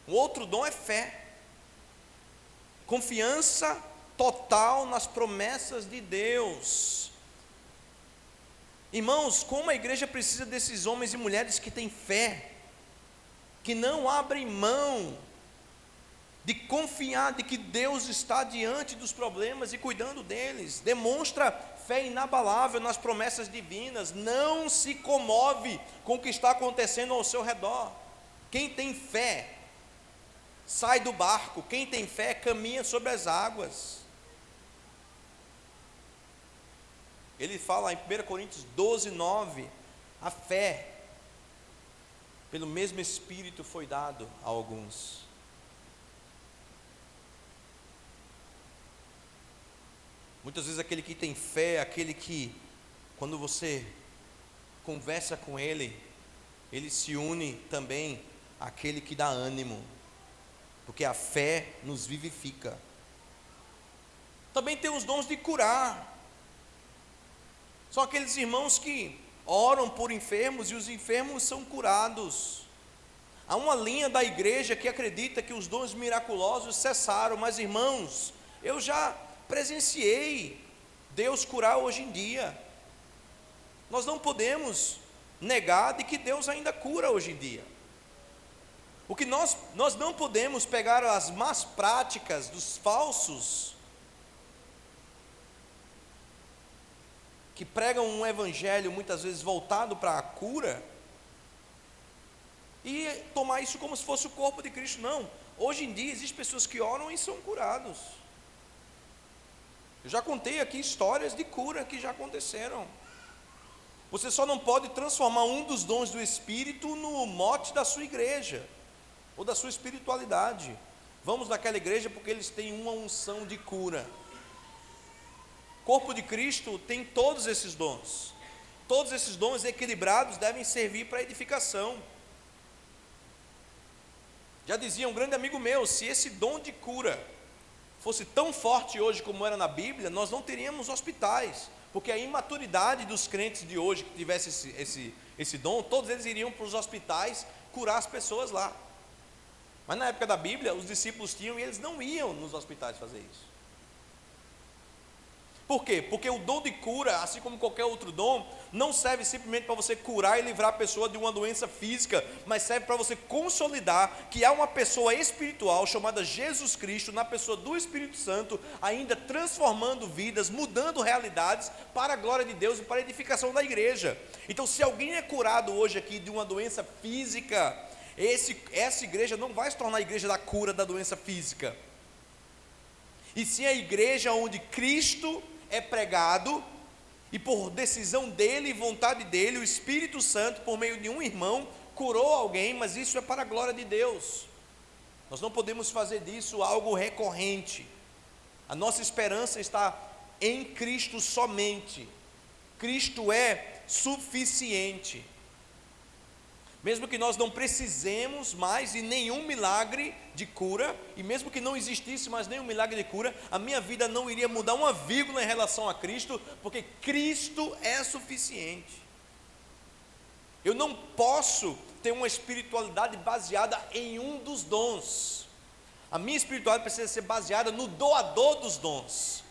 O outro dom é fé, confiança total nas promessas de Deus. Irmãos, como a igreja precisa desses homens e mulheres que têm fé, que não abrem mão de confiar de que Deus está diante dos problemas e cuidando deles, demonstra fé inabalável nas promessas divinas, não se comove com o que está acontecendo ao seu redor. Quem tem fé sai do barco, quem tem fé caminha sobre as águas. Ele fala em 1 Coríntios 12, 9, a fé pelo mesmo Espírito foi dado a alguns. Muitas vezes aquele que tem fé, aquele que, quando você conversa com ele, ele se une também àquele que dá ânimo, porque a fé nos vivifica. Também tem os dons de curar. São aqueles irmãos que oram por enfermos e os enfermos são curados. Há uma linha da igreja que acredita que os dons miraculosos cessaram, mas irmãos, eu já presenciei Deus curar hoje em dia. Nós não podemos negar de que Deus ainda cura hoje em dia. O que nós não podemos pegar as más práticas dos falsos que pregam um evangelho muitas vezes voltado para a cura e tomar isso como se fosse o corpo de Cristo. Não, hoje em dia existem pessoas que oram e são curados. Eu já contei aqui histórias de cura que já aconteceram. Você só não pode transformar um dos dons do Espírito no mote da sua igreja ou da sua espiritualidade. Vamos naquela igreja porque eles têm uma unção de cura. O corpo de Cristo tem todos esses dons. Todos esses dons equilibrados devem servir para edificação. Já dizia um grande amigo meu, se esse dom de cura fosse tão forte hoje como era na Bíblia, nós não teríamos hospitais, porque a imaturidade dos crentes de hoje que tivesse esse dom, todos eles iriam para os hospitais curar as pessoas lá. Mas na época da Bíblia, os discípulos tinham e eles não iam nos hospitais fazer isso. Por quê? Porque o dom de cura, assim como qualquer outro dom, não serve simplesmente para você curar e livrar a pessoa de uma doença física, mas serve para você consolidar que há uma pessoa espiritual chamada Jesus Cristo, na pessoa do Espírito Santo, ainda transformando vidas, mudando realidades para a glória de Deus e para a edificação da igreja. Então, se alguém é curado hoje aqui de uma doença física, essa igreja não vai se tornar a igreja da cura da doença física, e sim a igreja onde Cristo é pregado, e por decisão dele e vontade dele, o Espírito Santo, por meio de um irmão, curou alguém, mas isso é para a glória de Deus. Nós não podemos fazer disso algo recorrente. A nossa esperança está em Cristo somente. Cristo é suficiente. Mesmo que nós não precisemos mais de nenhum milagre de cura, e mesmo que não existisse mais nenhum milagre de cura, a minha vida não iria mudar uma vírgula em relação a Cristo, porque Cristo é suficiente. Eu não posso ter uma espiritualidade baseada em um dos dons. A minha espiritualidade precisa ser baseada no doador dos dons,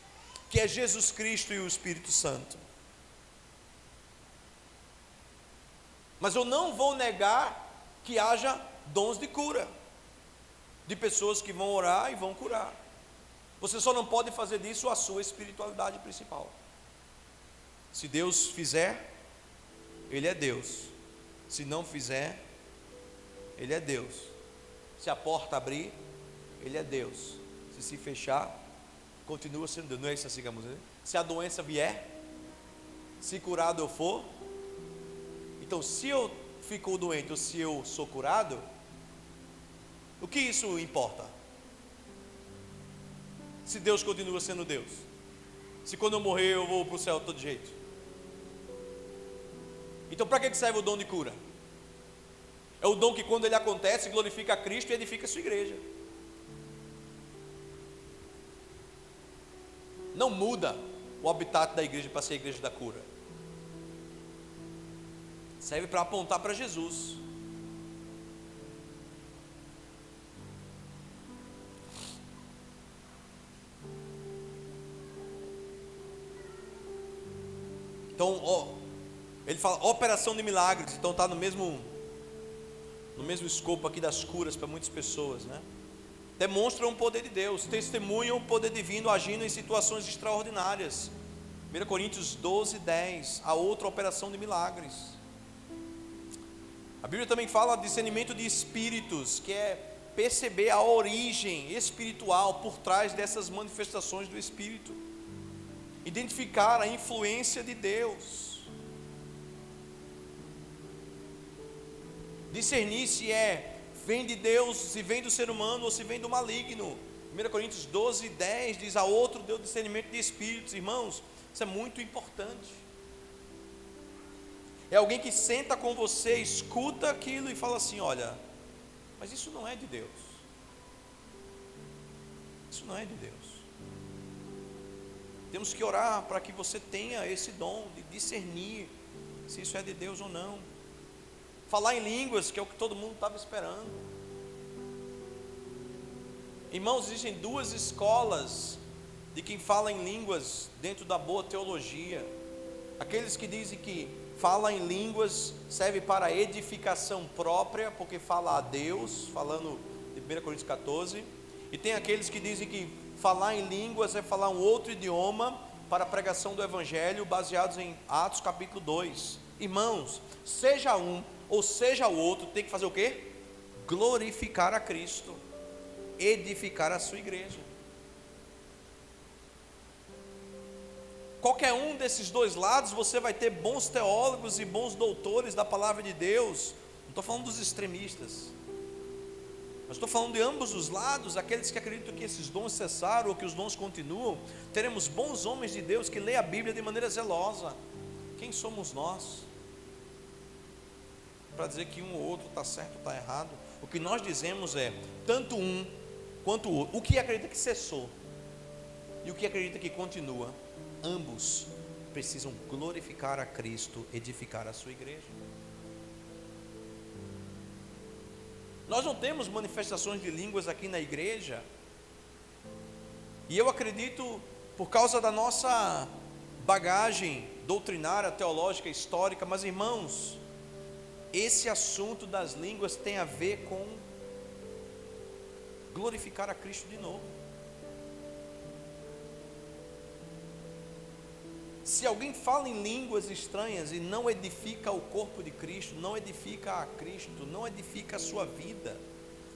que é Jesus Cristo e o Espírito Santo. Mas eu não vou negar que haja dons de cura, de pessoas que vão orar e vão curar. Você só não pode fazer disso a sua espiritualidade principal. Se Deus fizer, Ele é Deus. Se não fizer, Ele é Deus. Se a porta abrir, Ele é Deus. Se fechar, continua sendo Deus. Não é isso assim que vamos dizer? Se a doença vier, se curado eu for, então se eu fico doente ou se eu sou curado, o que isso importa? Se Deus continua sendo Deus, se quando eu morrer eu vou para o céu de todo jeito, então para que serve o dom de cura? É o dom que quando ele acontece glorifica a Cristo e edifica a sua igreja. Não muda o habitat da igreja para ser a igreja da cura. Serve para apontar para Jesus. Então, ele fala operação de milagres. Então está no mesmo escopo aqui das curas para muitas pessoas, né? Demonstram o poder de Deus, testemunham o poder divino agindo em situações extraordinárias. 1 Coríntios 12, 10, a outra operação de milagres. A Bíblia também fala de discernimento de espíritos, que é perceber a origem espiritual por trás dessas manifestações do Espírito, identificar a influência de Deus, discernir se vem de Deus, se vem do ser humano ou se vem do maligno. 1 Coríntios 12, 10 diz: a outro deu discernimento de espíritos. Irmãos, isso é muito importante. É alguém que senta com você, escuta aquilo e fala assim: olha, mas isso não é de Deus. Isso não é de Deus. Temos que orar para que você tenha esse dom de discernir se isso é de Deus ou não. Falar em línguas, que é o que todo mundo estava esperando. Irmãos, existem duas escolas de quem fala em línguas dentro da boa teologia. Aqueles que dizem que fala em línguas serve para edificação própria, porque fala a Deus, falando de 1 Coríntios 14. E tem aqueles que dizem que falar em línguas é falar um outro idioma para a pregação do Evangelho, baseados em Atos capítulo 2. Irmãos, seja um ou seja o outro, tem que fazer o quê? Glorificar a Cristo, edificar a sua igreja. Qualquer um desses dois lados, você vai ter bons teólogos e bons doutores da palavra de Deus. Não estou falando dos extremistas, mas estou falando de ambos os lados. Aqueles que acreditam que esses dons cessaram ou que os dons continuam. Teremos bons homens de Deus que leem a Bíblia de maneira zelosa. Quem somos nós para dizer que um ou outro está certo ou está errado? O que nós dizemos é, tanto um quanto o outro, o que acredita que cessou e o que acredita que continua, ambos precisam glorificar a Cristo, edificar a sua igreja. Nós não temos manifestações de línguas aqui na igreja, e eu acredito, por causa da nossa bagagem doutrinária, teológica, histórica, mas irmãos, esse assunto das línguas tem a ver com glorificar a Cristo de novo. Se alguém fala em línguas estranhas e não edifica o corpo de Cristo, não edifica a Cristo, não edifica a sua vida,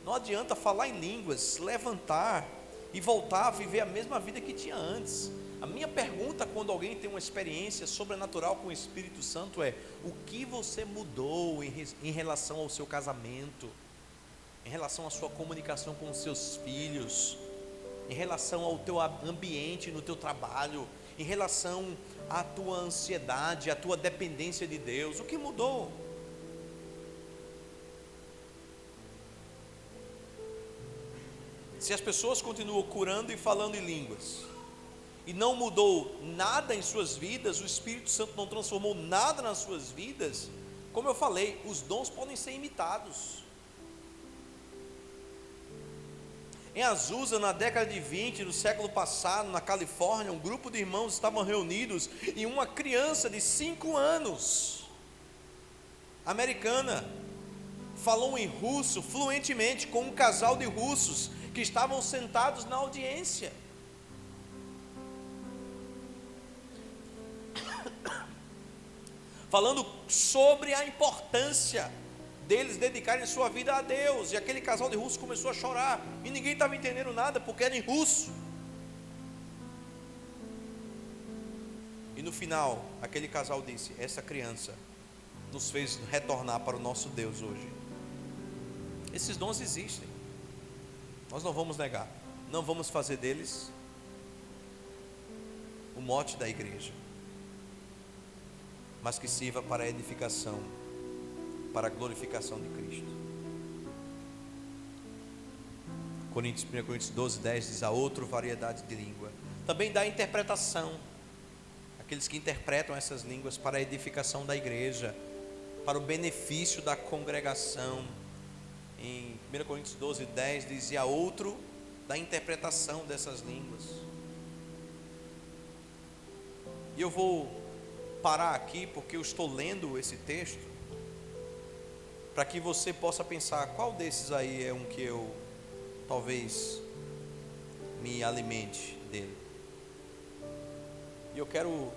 não adianta falar em línguas, levantar e voltar a viver a mesma vida que tinha antes. A minha pergunta quando alguém tem uma experiência sobrenatural com o Espírito Santo é: o que você mudou em relação ao seu casamento, em relação à sua comunicação com os seus filhos, em relação ao teu ambiente no teu trabalho, em relação à tua ansiedade, à tua dependência de Deus? O que mudou? Se as pessoas continuam curando e falando em línguas e não mudou nada em suas vidas, o Espírito Santo não transformou nada nas suas vidas, como eu falei, os dons podem ser imitados. Em Azusa, na década de 20 do século passado, na Califórnia, um grupo de irmãos estavam reunidos e uma criança de 5 anos americana, falou em russo fluentemente com um casal de russos que estavam sentados na audiência. Falando sobre a importância deles dedicarem sua vida a Deus. E aquele casal de russos começou a chorar, e ninguém estava entendendo nada, porque era em russo. E no final, aquele casal disse: essa criança nos fez retornar para o nosso Deus hoje. Esses dons existem, nós não vamos negar, não vamos fazer deles o mote da igreja, mas que sirva para a edificação, para a glorificação de Cristo. 1 Coríntios 12:10 diz: a outra variedade de língua. Também dá interpretação, aqueles que interpretam essas línguas para a edificação da igreja, para o benefício da congregação. Em 1 Coríntios 12:10 diz: e a outro da interpretação dessas línguas. E eu vou parar aqui, porque eu estou lendo esse texto, para que você possa pensar, qual desses aí é um que eu talvez me alimente dele. E eu quero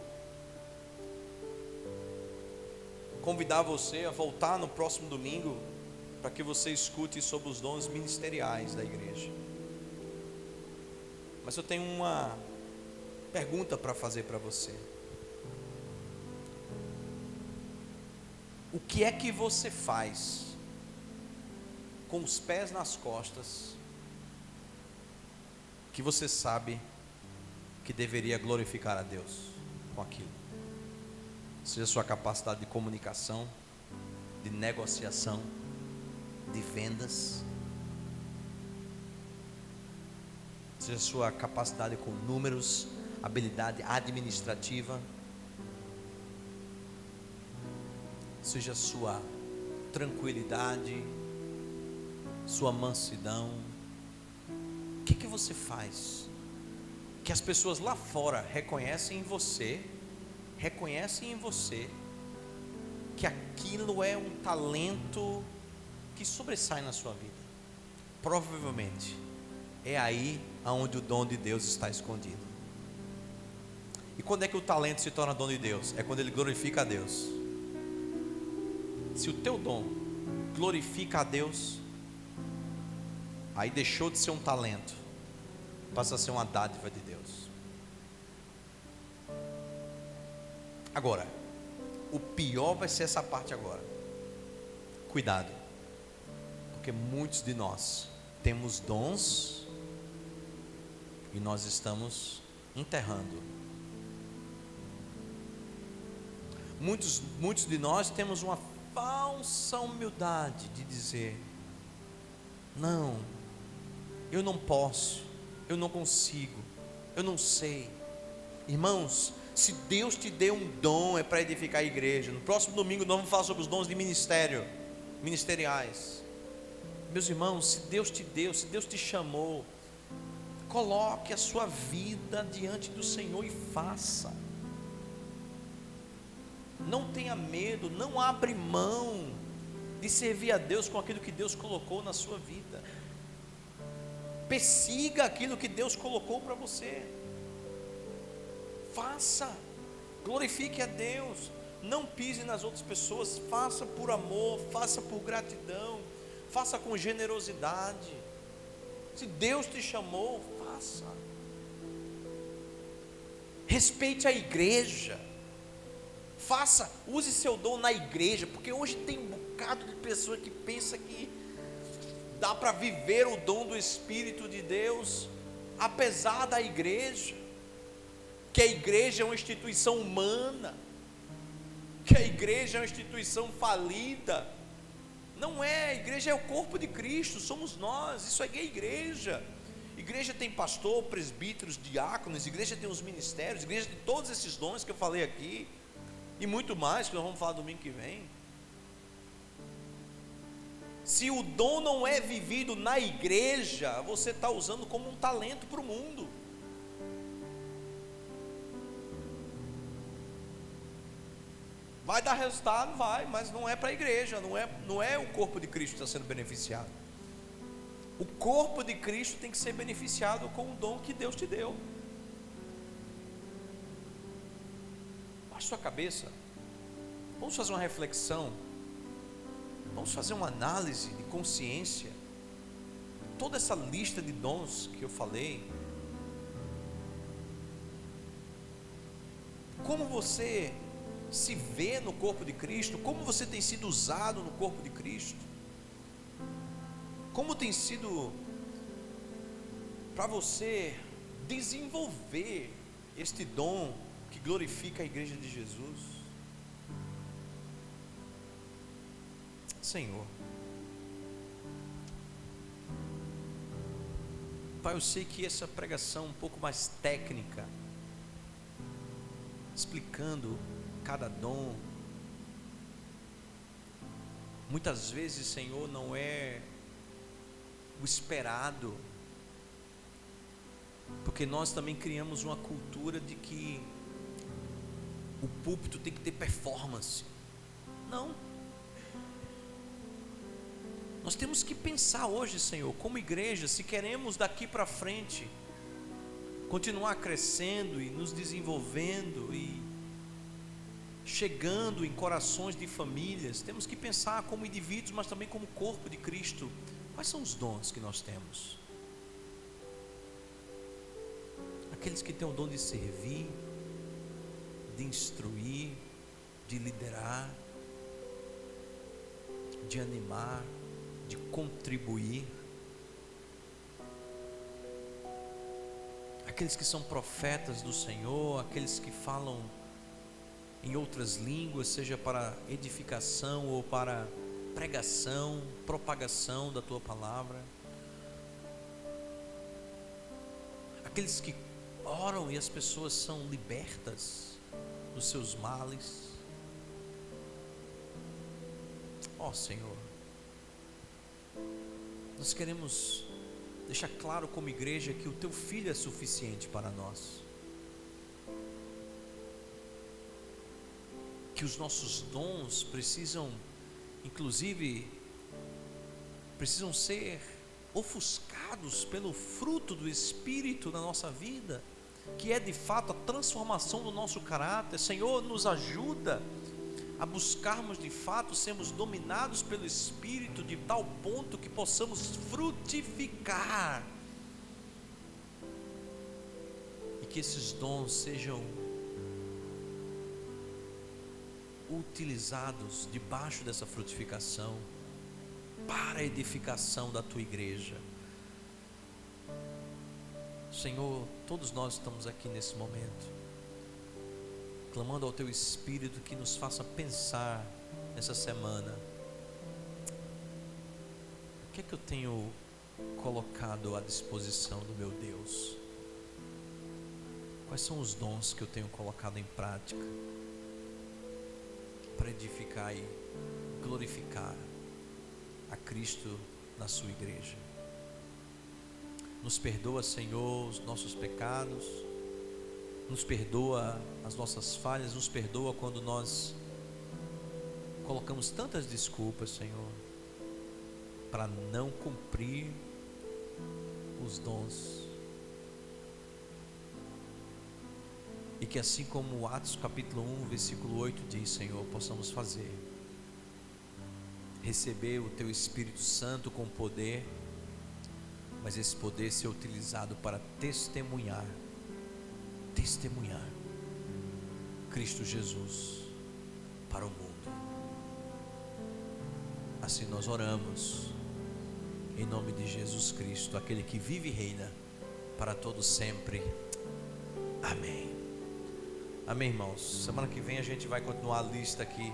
convidar você a voltar no próximo domingo, para que você escute sobre os dons ministeriais da igreja. Mas eu tenho uma pergunta para fazer para você. O que é que você faz com os pés nas costas, que você sabe que deveria glorificar a Deus com aquilo? Seja a sua capacidade de comunicação, de negociação, de vendas, seja a sua capacidade com números, habilidade administrativa, seja a sua tranquilidade, sua mansidão. O que você faz que as pessoas lá fora reconhecem em você que aquilo é um talento que sobressai na sua vida? Provavelmente é aí aonde o dom de Deus está escondido. E quando é que o talento se torna dom de Deus? É quando ele glorifica a Deus. Se o teu dom glorifica a Deus, aí deixou de ser um talento, passa a ser uma dádiva de Deus. Agora, o pior vai ser essa parte agora. Cuidado, porque muitos de nós temos dons e nós estamos enterrando. Muitos de nós temos uma falsa humildade de dizer: não, eu não posso, eu não consigo, eu não sei. Irmãos, se Deus te deu um dom, é para edificar a igreja. No próximo domingo nós vamos falar sobre os dons de ministeriais. Meus irmãos, se Deus te deu, se Deus te chamou, coloque a sua vida diante do Senhor e faça. Não tenha medo, não abre mão de servir a Deus com aquilo que Deus colocou na sua vida. Persiga aquilo que Deus colocou para você. Faça, glorifique a Deus, não pise nas outras pessoas, faça por amor, faça por gratidão, faça com generosidade. Se Deus te chamou, faça. Respeite a igreja. Faça, use seu dom na igreja, porque hoje tem um bocado de pessoa que pensa que dá para viver o dom do Espírito de Deus apesar da igreja, que a igreja é uma instituição humana, que a igreja é uma instituição falida. Não é, a igreja é o corpo de Cristo, somos nós, isso aqui é igreja. Igreja tem pastor, presbíteros, diáconos, igreja tem os ministérios, igreja tem todos esses dons que eu falei aqui, e muito mais que nós vamos falar domingo que vem. Se o dom não é vivido na igreja, você está usando como um talento para o mundo. Vai dar resultado? Vai, mas não é para a igreja, não é o corpo de Cristo que está sendo beneficiado. O corpo de Cristo tem que ser beneficiado com o dom que Deus te deu. Baixe sua cabeça, vamos fazer uma reflexão, vamos fazer uma análise de consciência. Toda essa lista de dons que eu falei, como você se vê no corpo de Cristo, como você tem sido usado no corpo de Cristo, como tem sido para você desenvolver este dom que glorifica a igreja de Jesus. Senhor, Pai, eu sei que essa pregação um pouco mais técnica, explicando cada dom, muitas vezes, Senhor, não é o esperado, porque nós também criamos uma cultura de que o púlpito tem que ter performance. Não. Nós temos que pensar hoje, Senhor, como igreja, se queremos daqui para frente continuar crescendo e nos desenvolvendo e chegando em corações de famílias, temos que pensar como indivíduos, mas também como corpo de Cristo. Quais são os dons que nós temos? Aqueles que têm o dom de servir, de instruir, de liderar, de animar, de contribuir. Aqueles que são profetas do Senhor, aqueles que falam em outras línguas, seja para edificação ou para pregação, propagação da tua palavra. Aqueles que oram e as pessoas são libertas dos seus males. Ó Senhor, nós queremos deixar claro como igreja que o teu Filho é suficiente para nós, que os nossos dons precisam, inclusive, precisam ser ofuscados pelo fruto do Espírito na nossa vida, que é de fato a transformação do nosso caráter. Senhor, nos ajuda a buscarmos de fato sermos dominados pelo Espírito de tal ponto que possamos frutificar, e que esses dons sejam utilizados debaixo dessa frutificação para a edificação da tua igreja. Senhor, todos nós estamos aqui nesse momento clamando ao teu Espírito que nos faça pensar nessa semana: o que é que eu tenho colocado à disposição do meu Deus? Quais são os dons que eu tenho colocado em prática para edificar e glorificar a Cristo na sua igreja? Nos perdoa, Senhor, os nossos pecados, nos perdoa as nossas falhas, nos perdoa quando nós colocamos tantas desculpas, Senhor, para não cumprir os dons. E que assim como Atos capítulo 1, versículo 8 diz, Senhor, possamos fazer, receber o teu Espírito Santo com poder, mas esse poder ser utilizado para testemunhar Cristo Jesus para o mundo. Assim nós oramos em nome de Jesus Cristo, aquele que vive e reina para todo sempre. Amém. Amém, irmãos. Semana que vem a gente vai continuar a lista aqui